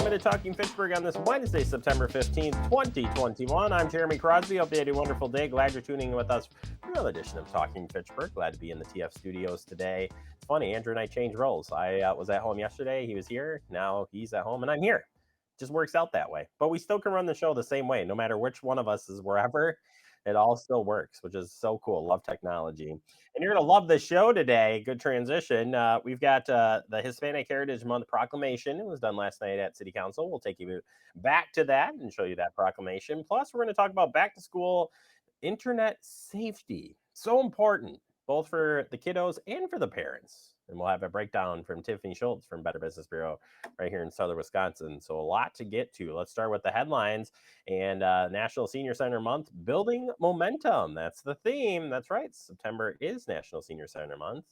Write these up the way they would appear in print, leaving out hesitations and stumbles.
welcome into Talking Fitchburg on this Wednesday, September 15th, 2021. I'm Jeremy Crosby. Hope you had a wonderful day. Glad you're tuning in with us for another edition of Talking Fitchburg. Glad to be in the TF studios today. It's funny, Andrew and I changed roles. I was at home yesterday. He was here. Now he's at home and I'm here. Just works out that way. But we still can run the show the same way, no matter which one of us is wherever. It all still works, which is so cool. Love technology. And you're going to love the show today. Good transition. We've got the Hispanic Heritage Month proclamation. It was done last night at City Council. We'll take you back to that and show you that proclamation. Plus, we're going to talk about back to school internet safety. So important, both for the kiddos and for the parents. And we'll have a breakdown from Tiffany Schultz from Better Business Bureau right here in southern Wisconsin. So a lot to get to. Let's start with the headlines. And National Senior Center Month, building momentum. That's the theme. That's right. September is National Senior Center Month.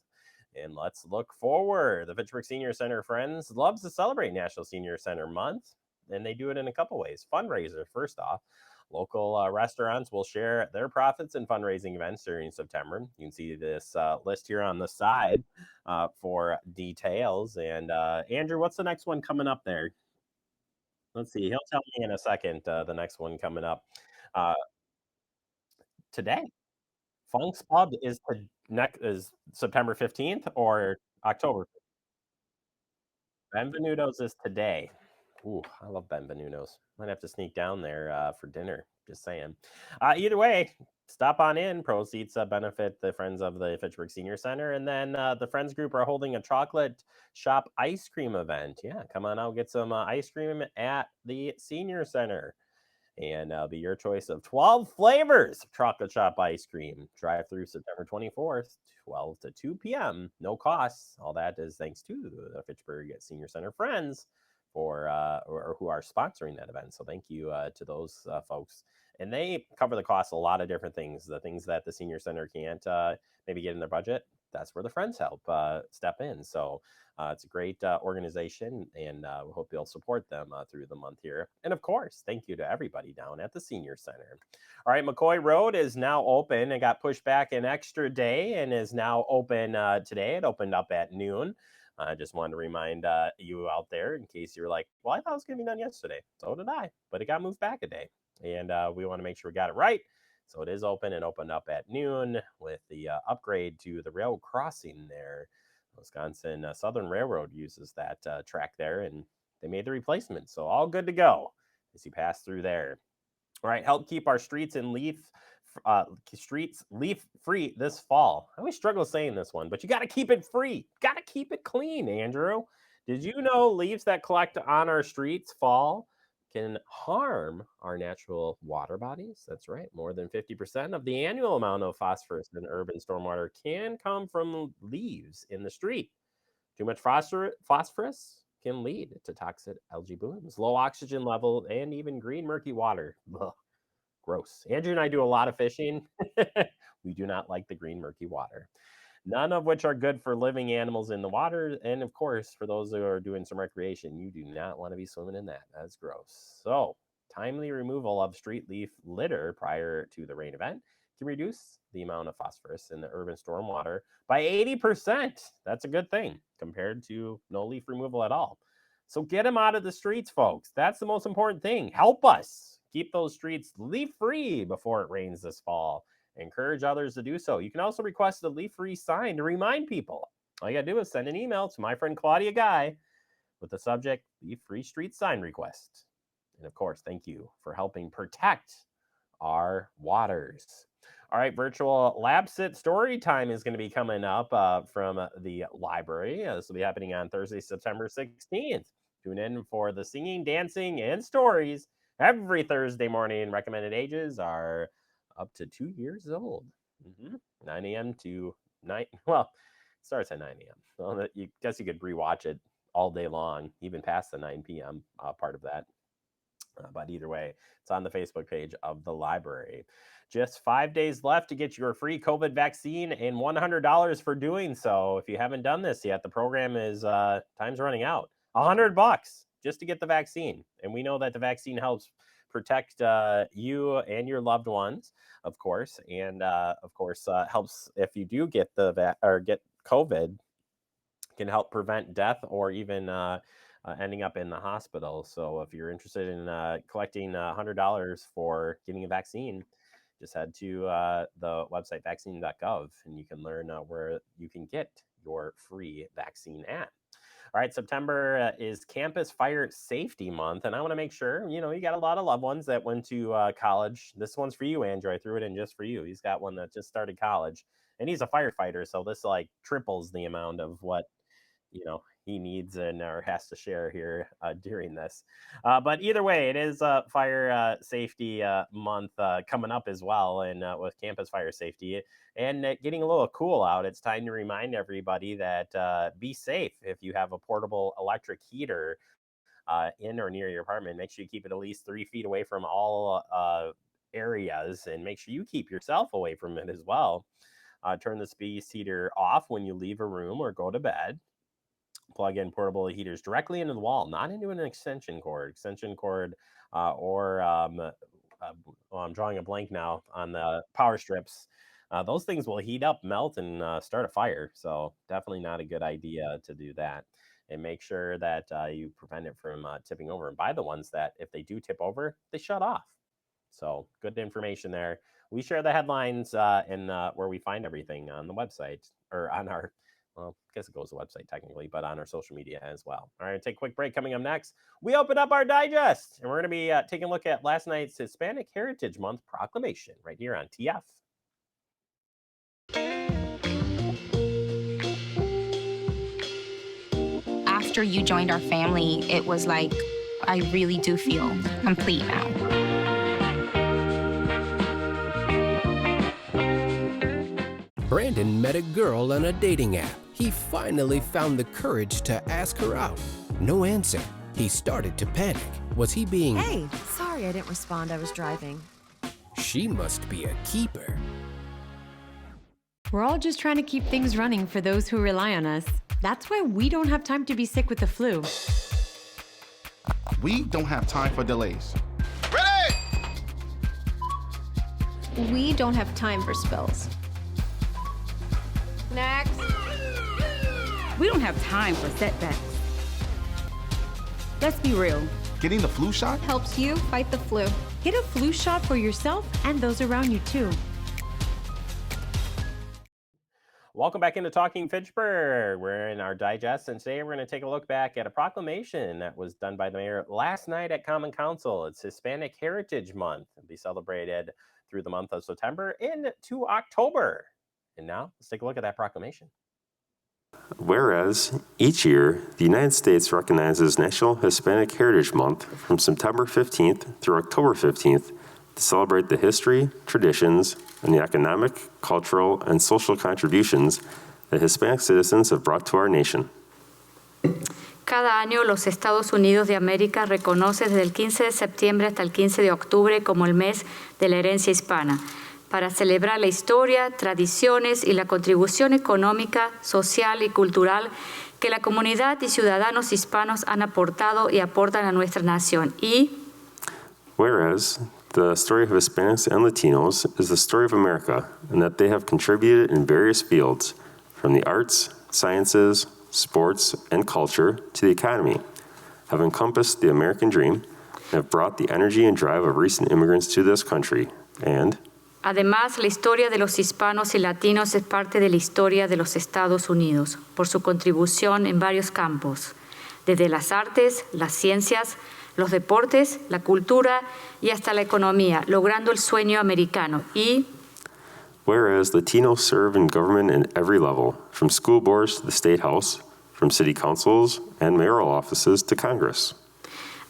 And let's look forward. The Fitchburg Senior Center Friends loves to celebrate National Senior Center Month. And they do it in a couple ways. Fundraiser, first off. Local restaurants will share their profits in fundraising events during September. You can see this list here on the side for details. And Andrew, what's the next one coming up there? Let's see. He'll tell me in a second the next one coming up uh, today. Funk's Pub is September 15th or October. Benvenuto's is today. Ooh, I love Benvenuto's. Might have to sneak down there for dinner. Just saying. Either way, stop on in. Proceeds benefit the Friends of the Fitchburg Senior Center. And then the Friends group are holding a chocolate shop ice cream event. Yeah, come on out, get some ice cream at the Senior Center. And be your choice of 12 flavors of chocolate shop ice cream. Drive through September 24th, 12 to 2 p.m. No costs. All that is thanks to the Fitchburg Senior Center Friends for or who are sponsoring that event. So thank you to those folks. And they cover the cost of a lot of different things. The things that the Senior Center can't maybe get in their budget, that's where the Friends help step in. So it's a great organization, and we hope you'll support them through the month here. And of course, thank you to everybody down at the Senior Center. All right, McCoy Road is now open. It got pushed back an extra day and is now open today. It opened up at noon. I just wanted to remind you out there in case you're like, well, I thought it was going to be done yesterday. So did I, but it got moved back a day. And we want to make sure we got it right. So it is open and opened up at noon with the upgrade to the rail crossing there. Wisconsin Southern Railroad uses that track there, and they made the replacement. So all good to go as you pass through there. All right, help keep our streets leaf free this fall. I always struggle saying this one, but you got to keep it free. Got to keep it clean, Andrew. Did you know leaves that collect on our streets fall can harm our natural water bodies? That's right. More than 50% of the annual amount of phosphorus in urban stormwater can come from leaves in the street. Too much phosphorus can lead to toxic algae blooms, low oxygen level, and even green murky water. Ugh, gross. Andrew and I do a lot of fishing. We do not like the green murky water. None of which are good for living animals in the water. And of course, for those who are doing some recreation, you do not want to be swimming in that. That's gross. So, timely removal of street leaf litter prior to the rain event can reduce the amount of phosphorus in the urban stormwater by 80%. That's a good thing compared to no leaf removal at all. So, get them out of the streets, folks. That's the most important thing. Help us keep those streets leaf free before it rains this fall. Encourage others to do so. You can also request a leaf-free sign to remind people. All you gotta do is send an email to my friend Claudia Guy with the subject leaf-free street sign request. And of course, thank you for helping protect our waters. All right, virtual lab sit story time is going to be coming up from the library. This will be happening on Thursday, September 16th. Tune in for the singing, dancing, and stories every Thursday morning. Recommended ages are up to 2 years old. 9 a.m. to 9. Well, it starts at 9 a.m. Well, you guess you could rewatch it all day long, even past the 9 p.m. Part of that. But either way, it's on the Facebook page of the library. Just 5 days left to get your free COVID vaccine and $100 for doing so. If you haven't done this yet, the program is time's running out. $100 just to get the vaccine. And we know that the vaccine helps protect you and your loved ones, of course, and helps if you do get get COVID, can help prevent death or even ending up in the hospital. So if you're interested in collecting $100 for getting a vaccine, just head to the website vaccine.gov and you can learn where you can get your free vaccine at. All right, September is Campus Fire Safety Month, and I want to make sure, you got a lot of loved ones that went to college. This one's for you, Andrew. I threw it in just for you. He's got one that just started college, and he's a firefighter, so this like triples the amount of what he needs and or has to share here during this. But either way, it is fire safety month coming up as well, and with campus fire safety and getting a little cool out, it's time to remind everybody that be safe. If you have a portable electric heater in or near your apartment, make sure you keep it at least 3 feet away from all areas, and make sure you keep yourself away from it as well. Turn the space heater off when you leave a room or go to bed. Plug in portable heaters directly into the wall, not into an extension cord. I'm drawing a blank now on the power strips. Those things will heat up, melt, and start a fire. So definitely not a good idea to do that. And make sure that you prevent it from tipping over. And buy the ones that, if they do tip over, they shut off. So good information there. We share the headlines and where we find everything on the website or on our, well, I guess it goes to the website technically, but on our social media as well. All right, take a quick break. Coming up next, we open up our digest, and we're going to be taking a look at last night's Hispanic Heritage Month proclamation right here on TF. After you joined our family, it was like, I really do feel complete now. Brandon met a girl on a dating app. He finally found the courage to ask her out. No answer. He started to panic. Was he being... Hey, sorry I didn't respond. I was driving. She must be a keeper. We're all just trying to keep things running for those who rely on us. That's why we don't have time to be sick with the flu. We don't have time for delays. Ready! We don't have time for spills. Next. We don't have time for setbacks. Let's be real. Getting the flu shot helps you fight the flu. Get a flu shot for yourself and those around you too. Welcome back into Talking Fitchburg. We're in our digest, and today we're going to take a look back at a proclamation that was done by the mayor last night at Common Council. It's Hispanic Heritage Month. It'll be celebrated through the month of September into October. And now, let's take a look at that proclamation. Whereas, each year, the United States recognizes National Hispanic Heritage Month from September 15th through October 15th to celebrate the history, traditions, and the economic, cultural, and social contributions that Hispanic citizens have brought to our nation. Cada año, los Estados Unidos de América reconoce desde el 15 de septiembre hasta el 15 de octubre como el mes de la herencia hispana, para celebrar la historia, tradiciones y la contribución económica, social y cultural que la comunidad y ciudadanos hispanos han aportado y aportan a nuestra nación. Y, whereas, the story of Hispanics and Latinos is the story of America, and that they have contributed in various fields, from the arts, sciences, sports, and culture to the economy, have encompassed the American dream, and have brought the energy and drive of recent immigrants to this country, and además, la historia de los hispanos y latinos es parte de la historia de los Estados Unidos, por su contribución en varios campos, desde las artes, las ciencias, los deportes, la cultura y hasta la economía, logrando el sueño americano. Y, whereas Latinos serve in government in every level, from school boards to the State House, from city councils and mayoral offices to Congress.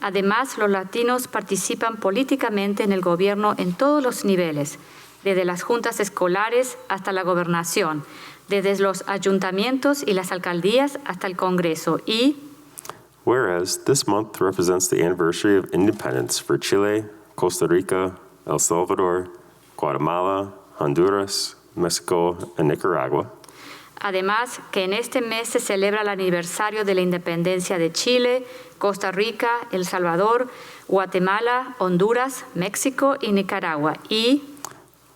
Además, los latinos participan políticamente en el gobierno en todos los niveles, desde las juntas escolares hasta la gobernación, desde los ayuntamientos y las alcaldías hasta el Congreso. Y, whereas this month represents the anniversary of independence for Chile, Costa Rica, El Salvador, Guatemala, Honduras, Mexico, and Nicaragua. Además, que en este mes se celebra el aniversario de la independencia de Chile, Costa Rica, El Salvador, Guatemala, Honduras, México y Nicaragua. Y,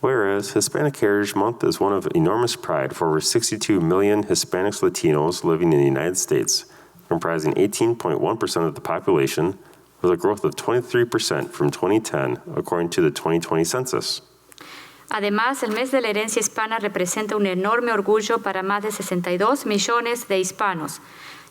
whereas Hispanic Heritage Month is one of enormous pride for over 62 million Hispanics Latinos living in the United States, comprising 18.1% of the population, with a growth of 23% from 2010, according to the 2020 census. Además, el mes de la herencia hispana representa un enorme orgullo para más de 62 millones de hispanos,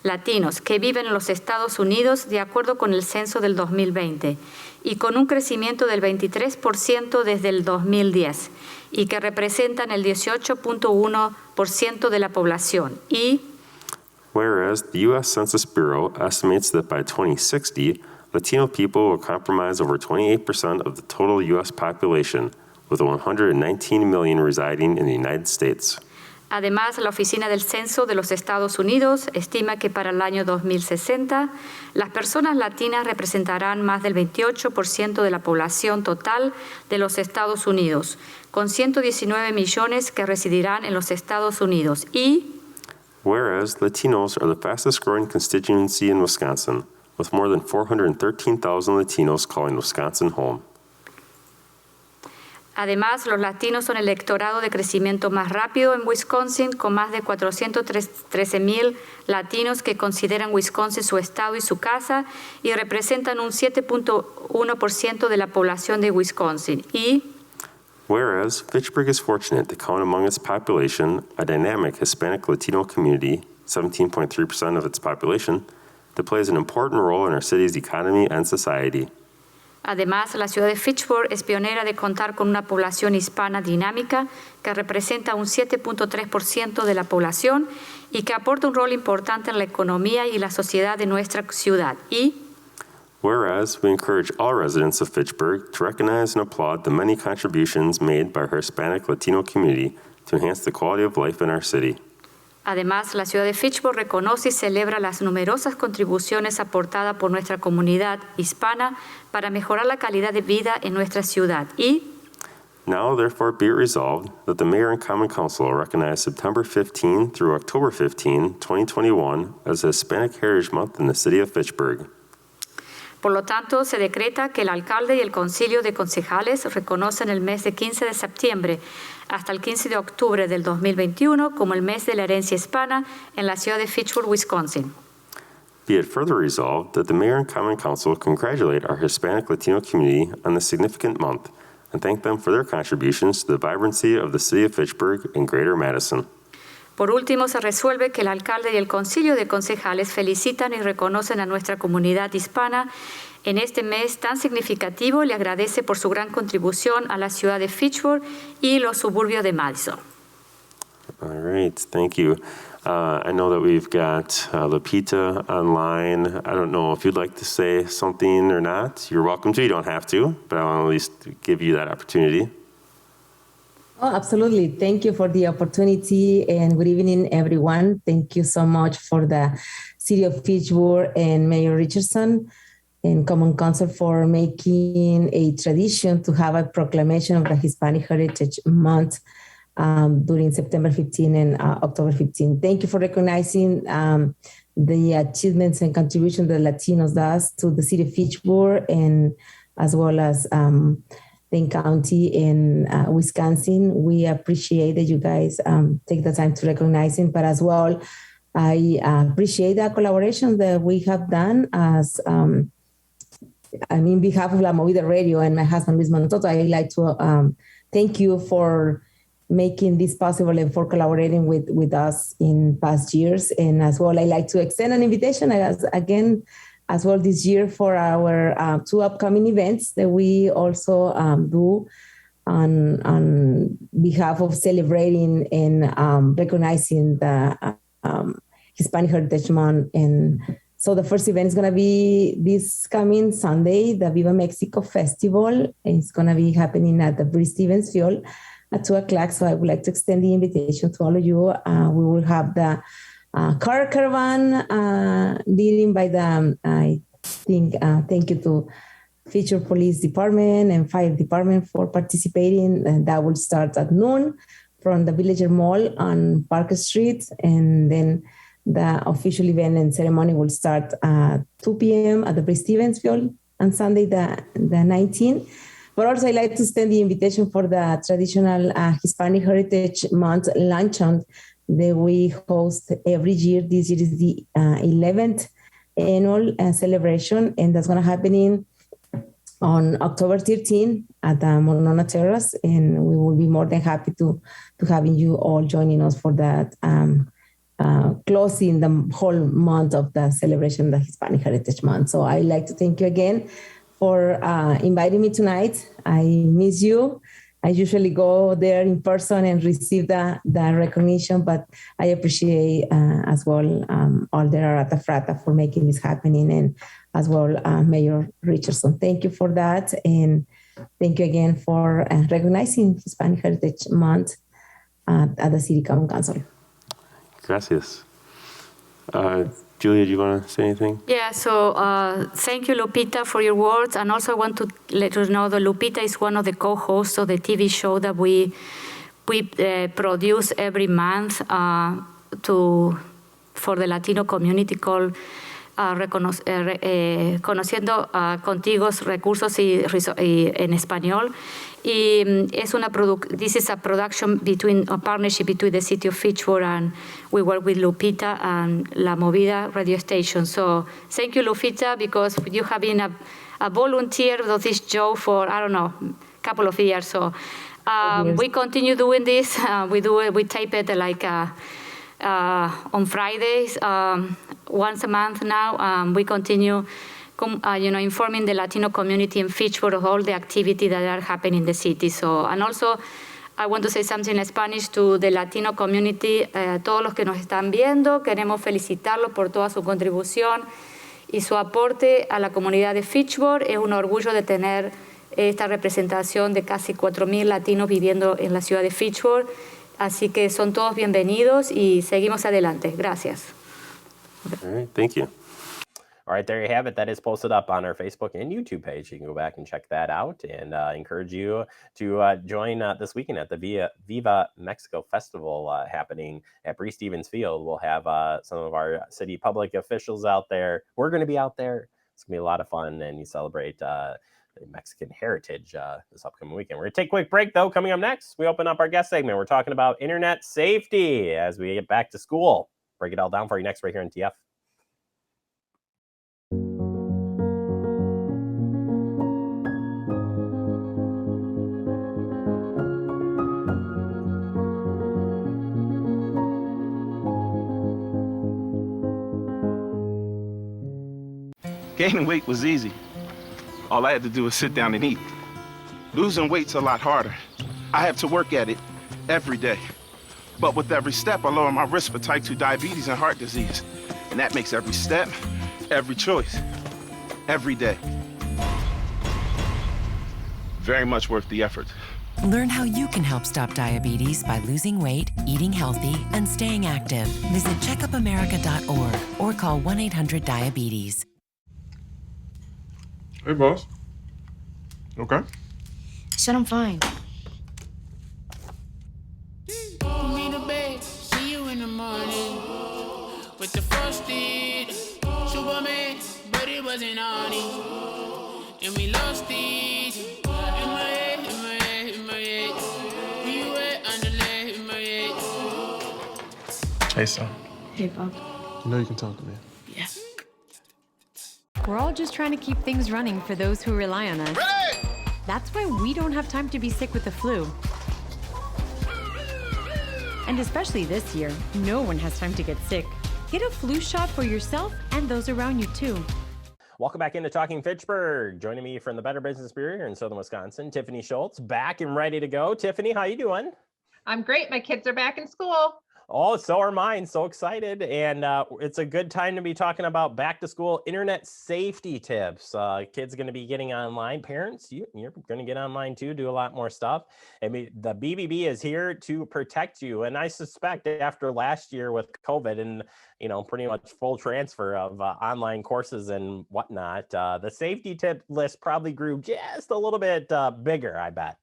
latinos, que viven en los Estados Unidos de acuerdo con el censo del 2020, y con un crecimiento del 23% desde el 2010, y que representan el 18.1% de la población. Y whereas the U.S. Census Bureau estimates that by 2060, Latino people will comprise over 28% of the total U.S. population, with 119 million residing in the United States. Además, la Oficina del Censo de los Estados Unidos estima que para el año 2060, las personas latinas representarán más del 28% de la población total de los Estados Unidos, con 119 millones que residirán en los Estados Unidos. Y whereas Latinos are the fastest growing constituency in Wisconsin, with more than 413,000 Latinos calling Wisconsin home. Además, los latinos son el electorado de crecimiento más rápido en Wisconsin, con más de 413,000 latinos que consideran Wisconsin su estado y su casa, y representan un 7.1% de la población de Wisconsin. Y whereas Fitchburg is fortunate to count among its population a dynamic Hispanic Latino community, 17.3% of its population, that plays an important role in our city's economy and society. Además, la ciudad de Fitchburg es pionera de contar con una población hispana dinámica que representa un 7.3% de la población y que aporta un rol importante en la economía y la sociedad de nuestra ciudad. Y whereas we encourage all residents of Fitchburg to recognize and applaud the many contributions made by her Hispanic Latino community to enhance the quality of life in our city. Además, la ciudad de Fitchburg reconoce y celebra las numerosas contribuciones aportadas por nuestra comunidad hispana para mejorar la calidad de vida en nuestra ciudad. Y now, therefore, be it resolved that the Mayor and Common Council recognize September 15 through October 15, 2021 as Hispanic Heritage Month in the city of Fitchburg. Por lo tanto, se decreta que el alcalde y el concilio de concejales reconocen el mes de 15 de septiembre hasta el 15 de octubre del 2021 como el mes de la herencia hispana en la ciudad de Fitchburg, Wisconsin. Be it further resolved that the Mayor and Common Council congratulate our Hispanic Latino community on this significant month and thank them for their contributions to the vibrancy of the city of Fitchburg and Greater Madison. Por último, se resuelve que el alcalde y el concilio de concejales felicitan y reconocen a nuestra comunidad hispana en este mes tan significativo y le agradece por su gran contribución a la ciudad de Fitchburg y los suburbios de Madison. All right, thank you. I know that we've got Lupita online. I don't know if you'd like to say something or not. You're welcome to. You don't have to, but I want to at least give you that opportunity. Oh, absolutely. Thank you for the opportunity and good evening, everyone. Thank you so much for the City of Fitchburg and Mayor Richardson and Common Council for making a tradition to have a proclamation of the Hispanic Heritage Month during September 15 and October 15. Thank you for recognizing the achievements and contributions that Latinos does to the City of Fitchburg and as well as Dane County in Wisconsin. We appreciate that you guys take the time to recognize it, but as well, I appreciate the collaboration that we have done as, on behalf of La Movida Radio and my husband, Luis Montoto, I'd like to thank you for making this possible and for collaborating with us in past years. And as well, I'd like to extend an invitation as well this year for our two upcoming events that we also do on behalf of celebrating and recognizing the Hispanic Heritage Month. And so the first event is going to be this coming Sunday, the Viva Mexico Festival. It's going to be happening at the Bree Stevens Field at 2:00. So I would like to extend the invitation to all of you. We will have the car caravan leading by the, thank you to Fitchburg Police Department and Fire Department for participating. And that will start at noon from the Villager Mall on Park Street. And then the official event and ceremony will start at 2 p.m. at the Bree Stevens Field on Sunday, the 19th. But also I'd like to extend the invitation for the traditional Hispanic Heritage Month luncheon that we host every year. This year is the 11th annual celebration, and that's going to happen on October 13 at the Monona Terrace, and we will be more than happy to having you all joining us for that, closing the whole month of the celebration, the Hispanic Heritage Month. So I'd like to thank you again for inviting me tonight. I miss you. I usually go there in person and receive the recognition, but I appreciate as well all there at the Frata for making this happening, and as well Mayor Richardson. Thank you for that, and thank you again for recognizing Hispanic Heritage Month at the City Common Council. Gracias. Julia, do you want to say anything? Yeah, so thank you, Lupita, for your words. And also I want to let you know that Lupita is one of the co-hosts of the TV show that we produce every month for the Latino community called Conociendo Contigo Recursos en Español. Y this is a production a partnership between the city of Fitchburg, and we work with Lupita and La Movida radio station. So thank you, Lupita, because you have been a volunteer of this show for, I don't know, a couple of years. So we continue doing this. We tape it like on Fridays, once a month now. We continue informing the Latino community in Fitchburg of all the activity that are happening in the city. So, and also, I want to say something in Spanish to the Latino community. Todos los que nos están viendo, queremos felicitarlos por toda su contribución y su aporte a la comunidad de Fitchburg. Es un orgullo de tener esta representación de casi 4,000 latinos viviendo en la ciudad de Fitchburg. Así que son todos bienvenidos y seguimos adelante. Gracias. All right, thank you. All right, there you have it. That is posted up on our Facebook and YouTube page. You can go back and check that out, and encourage you to join this weekend at the Viva Mexico Festival happening at Bree Stevens Field. We'll have some of our city public officials out there. We're going to be out there. It's going to be a lot of fun, and you celebrate the Mexican heritage this upcoming weekend. We're going to take a quick break, though. Coming up next, we open up our guest segment. We're talking about internet safety as we get back to school. Break it all down for you next right here in TF. Gaining weight was easy. All I had to do was sit down and eat. Losing weight's a lot harder. I have to work at it every day. But with every step, I lower my risk for type 2 diabetes and heart disease. And that makes every step, every choice, every day very much worth the effort. Learn how you can help stop diabetes by losing weight, eating healthy, and staying active. Visit checkupamerica.org or call 1-800-DIABETES. Hey, boss. Okay. Said I'm fine. Me to bed, see you in the morning. With the frosted Superman, but it wasn't on it. And we lost it. In my head, in my head, in my head. We were underlay in my head. Hey, son. Hey, Bob. You know you can talk to me. Yeah. We're all just trying to keep things running for those who rely on us. Ready! That's why we don't have time to be sick with the flu. And especially this year, no one has time to get sick. Get a flu shot for yourself and those around you too. Welcome back into Talking Fitchburg. Joining me from the Better Business Bureau here in Southern Wisconsin, Tiffany Schultz, back and ready to go. Tiffany, how you doing? I'm great. My kids are back in school. Oh, so are mine. So excited. And it's a good time to be talking about back to school internet safety tips. Kids going to be getting online. Parents, you're going to get online too, do a lot more stuff. I mean, the BBB is here to protect you. And I suspect after last year with COVID and, pretty much full transfer of online courses and whatnot, the safety tip list probably grew just a little bit bigger, I bet.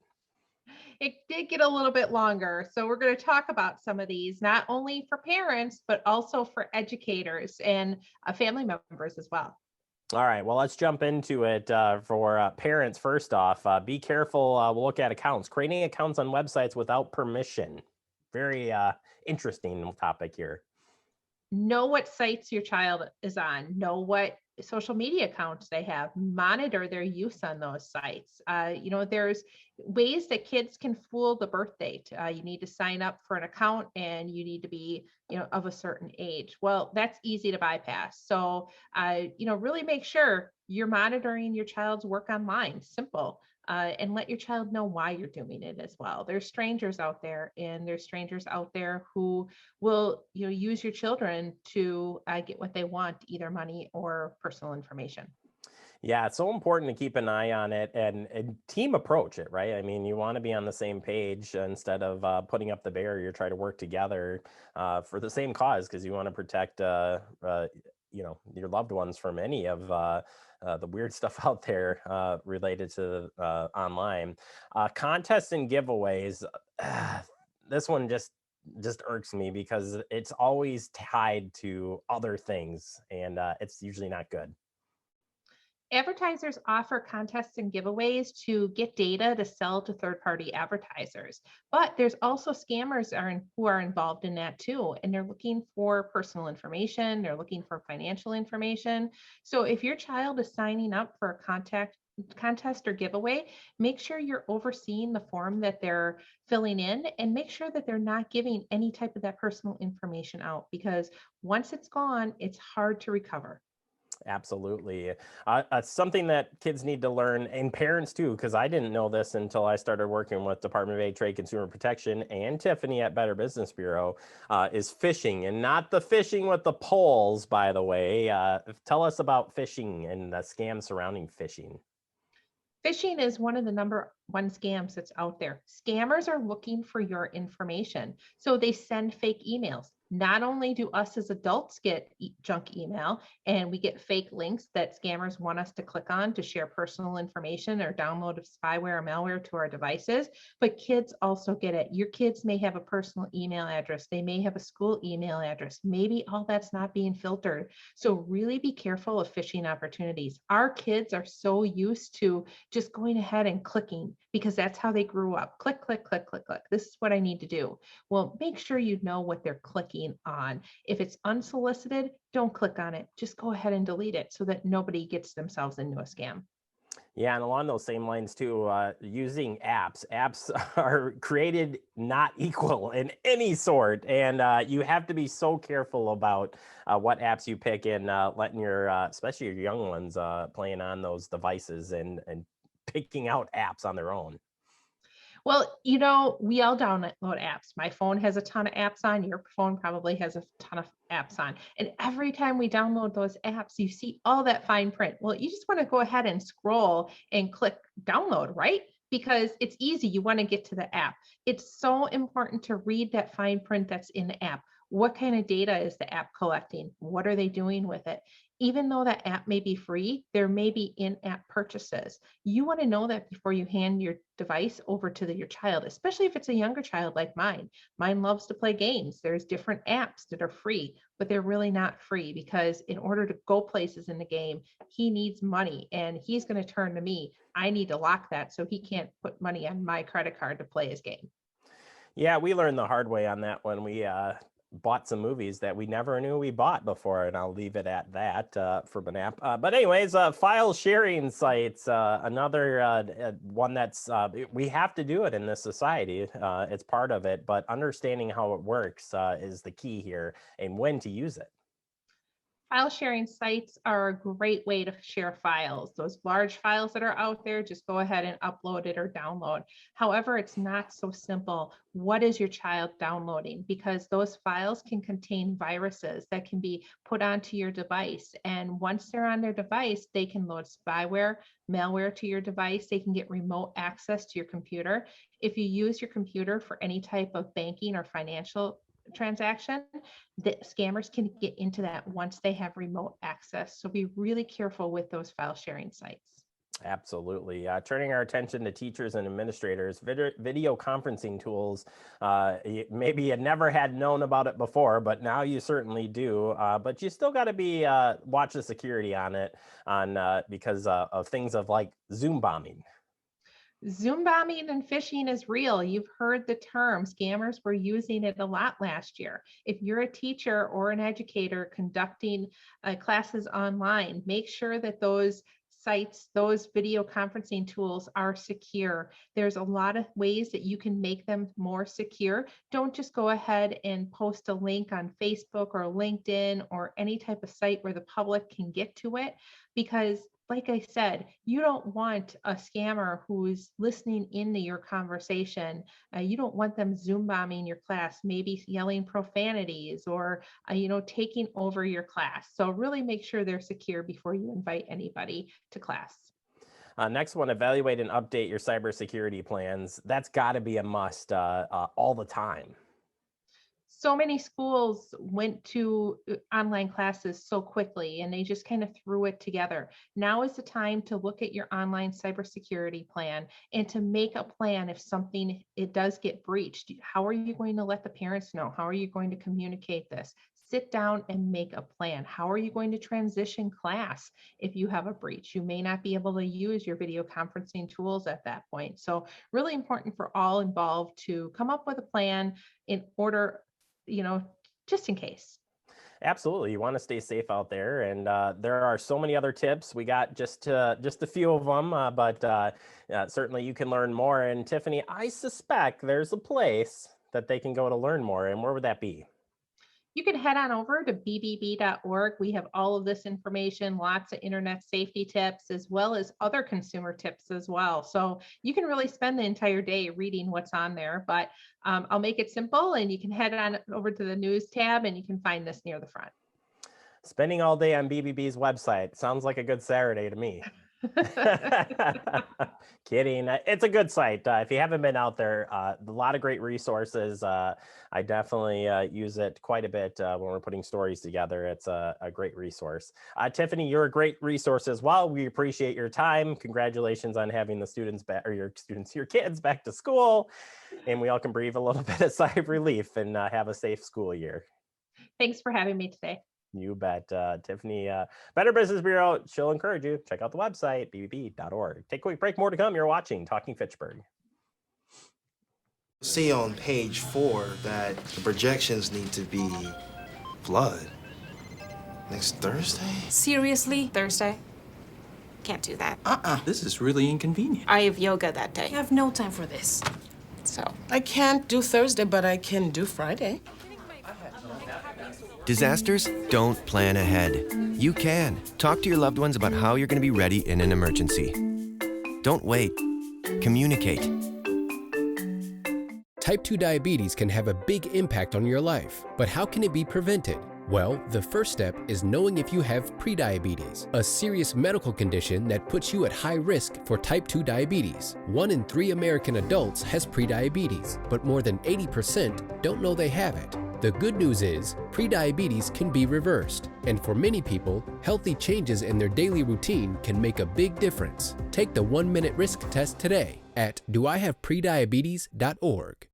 It did get a little bit longer. So we're going to talk about some of these, not only for parents, but also for educators and family members as well. All right, well, let's jump into it for parents. First off, be careful. We'll look at accounts, creating accounts on websites without permission. Very interesting topic here. Know what sites your child is on, know what social media accounts they have, monitor their use on those sites. There's ways that kids can fool the birth date. You need to sign up for an account and you need to be, of a certain age. Well, that's easy to bypass. So, really make sure you're monitoring your child's work online. Simple. And let your child know why you're doing it as well. There's strangers out there, and there's strangers out there who will, use your children to get what they want, either money or personal information. Yeah, it's so important to keep an eye on it and team approach it, right? I mean, you want to be on the same page instead of putting up the barrier. Try to work together for the same cause, because you want to protect, your loved ones from any of the weird stuff out there related to online contests and giveaways. This one just irks me because it's always tied to other things, and it's usually not good. Advertisers offer contests and giveaways to get data to sell to third-party advertisers, but there's also scammers who are involved in that too, and they're looking for personal information, they're looking for financial information. So if your child is signing up for a contest or giveaway, make sure you're overseeing the form that they're filling in, and make sure that they're not giving any type of that personal information out, because once it's gone, it's hard to recover. Absolutely. Something that kids need to learn, and parents too, because I didn't know this until I started working with Department of Ag, Trade, Consumer Protection, and Tiffany at Better Business Bureau, is phishing, and not the fishing with the poles, by the way. Tell us about phishing and the scams surrounding phishing. Phishing is one of the number one scams that's out there. Scammers are looking for your information. So they send fake emails. Not only do us as adults get junk email and we get fake links that scammers want us to click on to share personal information or download of spyware or malware to our devices, but kids also get it. Your kids may have a personal email address. They may have a school email address. Maybe all that's not being filtered. So really be careful of phishing opportunities. Our kids are so used to just going ahead and clicking because that's how they grew up. Click, click, click, click, click. This is what I need to do. Well, make sure you know what they're clicking on. If it's unsolicited, don't click on it. Just go ahead and delete it so that nobody gets themselves into a scam. Yeah, and along those same lines too, using apps. Apps are created not equal in any sort, and you have to be so careful about what apps you pick and letting your, especially your young ones, playing on those devices and picking out apps on their own. Well, we all download apps. My phone has a ton of apps on. Your phone probably has a ton of apps on. And every time we download those apps, you see all that fine print. Well, you just want to go ahead and scroll and click download, right? Because it's easy. You want to get to the app. It's so important to read that fine print that's in the app. What kind of data is the app collecting? What are they doing with it? Even though that app may be free, there may be in-app purchases. You want to know that before you hand your device over to your child, especially if it's a younger child like mine. Mine loves to play games. There's different apps that are free, but they're really not free because in order to go places in the game, he needs money and he's going to turn to me. I need to lock that so he can't put money on my credit card to play his game. Yeah, we learned the hard way on that when we bought some movies that we never knew we bought before, and I'll leave it at that for Banap. But anyways, file sharing sites, another one that's, we have to do it in this society. It's part of it, but understanding how it works is the key here and when to use it. File sharing sites are a great way to share files. Those large files that are out there, just go ahead and upload it or download. However, it's not so simple. What is your child downloading? Because those files can contain viruses that can be put onto your device. And once they're on their device, they can load spyware, malware to your device. They can get remote access to your computer. If you use your computer for any type of banking or financial transaction, the scammers can get into that once they have remote access. So be really careful with those file sharing sites. Absolutely. Turning our attention to teachers and administrators, video conferencing tools. Maybe you never had known about it before, but now you certainly do. But you still got to be watch the security on it because of things of like Zoom bombing. Zoom bombing and phishing is real. You've heard the term. Scammers were using it a lot last year. If you're a teacher or an educator conducting classes online, make sure that those sites, those video conferencing tools are secure. There's a lot of ways that you can make them more secure. Don't just go ahead and post a link on Facebook or LinkedIn or any type of site where the public can get to it, because like I said, you don't want a scammer who's listening into your conversation. You don't want them Zoom bombing your class, maybe yelling profanities or, taking over your class. So really make sure they're secure before you invite anybody to class. Next one, evaluate and update your cybersecurity plans. That's got to be a must all the time. So many schools went to online classes so quickly and they just kind of threw it together. Now is the time to look at your online cybersecurity plan and to make a plan if something, it does get breached. How are you going to let the parents know? How are you going to communicate this? Sit down and make a plan. How are you going to transition class if you have a breach? You may not be able to use your video conferencing tools at that point. So really important for all involved to come up with a plan in order, just in case. Absolutely. You want to stay safe out there. And there are so many other tips. We got just a few of them, but certainly you can learn more. And Tiffany, I suspect there's a place that they can go to learn more. And where would that be? You can head on over to bbb.org. We have all of this information, lots of internet safety tips, as well as other consumer tips as well. So you can really spend the entire day reading what's on there, but I'll make it simple and you can head on over to the news tab and you can find this near the front. Spending all day on BBB's website. Sounds like a good Saturday to me. Kidding. It's a good site. If you haven't been out there, a lot of great resources. I definitely use it quite a bit when we're putting stories together. It's a great resource. Tiffany, you're a great resource as well. We appreciate your time. Congratulations on having the students back, or your kids back to school. And we all can breathe a little bit of sigh of relief and have a safe school year. Thanks for having me today. You bet. Tiffany, Better Business Bureau, she'll encourage you. Check out the website, bbb.org. Take a quick break. More to come. You're watching Talking Fitchburg. See on page 4 that the projections need to be flood next Thursday. Seriously? Thursday? Can't do that. This is really inconvenient. I have yoga that day. I have no time for this. So. I can't do Thursday, but I can do Friday. Disasters don't plan ahead. You can. Talk to your loved ones about how you're going to be ready in an emergency. Don't wait. Communicate. Type 2 diabetes can have a big impact on your life, but how can it be prevented? Well, the first step is knowing if you have prediabetes, a serious medical condition that puts you at high risk for type 2 diabetes. 1 in 3 American adults has prediabetes, but more than 80% don't know they have it. The good news is, prediabetes can be reversed, and for many people, healthy changes in their daily routine can make a big difference. Take the 1-minute risk test today at doihaveprediabetes.org.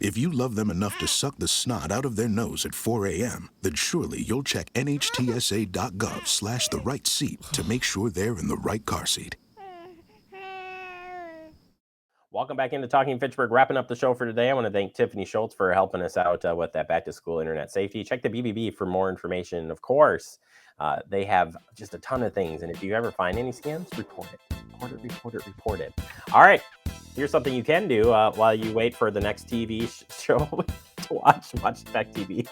If you love them enough to suck the snot out of their nose at 4 a.m., then surely you'll check nhtsa.gov/the right seat to make sure they're in the right car seat. Welcome back into Talking Fitchburg. Wrapping up the show for today, I want to thank Tiffany Schultz for helping us out with that back-to-school internet safety. Check the BBB for more information. Of course, they have just a ton of things, and if you ever find any scams, report it. Report it. All right, here's something you can do while you wait for the next TV show to watch Spec TV.